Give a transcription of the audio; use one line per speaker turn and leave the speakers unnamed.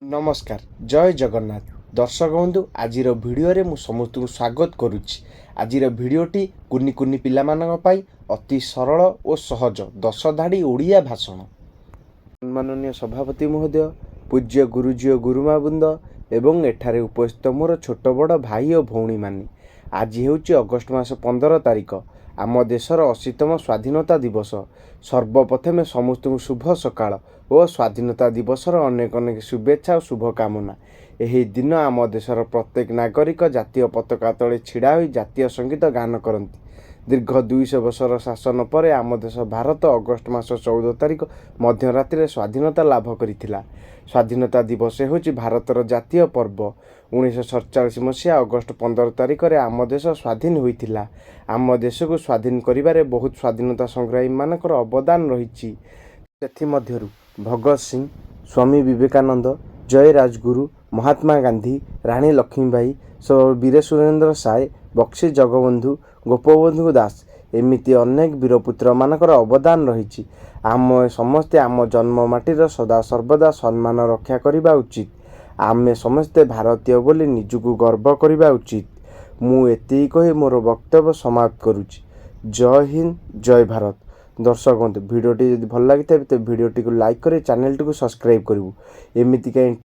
नमस्कार जय जगन्नाथ दर्शक बंधु आज भिडियो मु समस्त स्वागत करुच्ची। आज भिडियोटी कुनी कुनी पिलामानंग अति सरल और सहज 10 धाड़ी ओडिया भाषण। सम्माननीय सभापति महोदय, पूज्य गुरुजी और गुरुमावृंद एवं एठारे उपस्थित मोर छोट बड़ भाई और भौणी माने, आज हेउची अगस्ट मास 15 तारिख आम देशर 80तम स्वाधीनता दिवस। सर्वप्रथमे समस्त शुभ सकाळ और स्वाधीनता दिवसर अनेक अनेक शुभेच्छा और शुभकामना। यही दिन आम देशर प्रत्येक नागरिक जातीय पताका तले छिड़ा होई जातीय संगीत गान करती। दीर्घ 200 वर्षर शासन पर आम देश भारत अगस्ट मास 14 तारिख मध्यरात्रि स्वाधीनता लाभ करिथिला। स्वाधीनता दिवस होची भारतर जातीय पर्व। 1947 मसीहा अगस्ट 15 तारिख रे आम देश स्वाधीन होइथिला। आम देश को स्वाधीन करिबारे बहुत स्वाधीनता संग्रामी मानकर अवदान रहिछि। सेथि मध्यरु भगत सिंह, स्वामी विवेकानंद, जय राजगुरु, महात्मा गांधी, रानी लक्ष्मीबाई, वीर सुरेंद्र साय, बक्सी जगबंधु, गोपबंधु दास एमिति अनेक वीरपुत्र मानकर अवदान रहिछि। आम समस्ते आम जन्म माटीर सदा सर्वदा सम्मान रक्षा करिबा उचित। आमे समस्ते भारतीय बोली निजको गर्व करिबा उचित। मु एति कहि मोर वक्तव्य समाप्त करुछि। जय हिंद, जय भारत। दर्शक बंधु, भिडियोटी यदि भल लगी तो भिडियोटी को लाइक करे चैनल को सब्सक्राइब करू। एमिति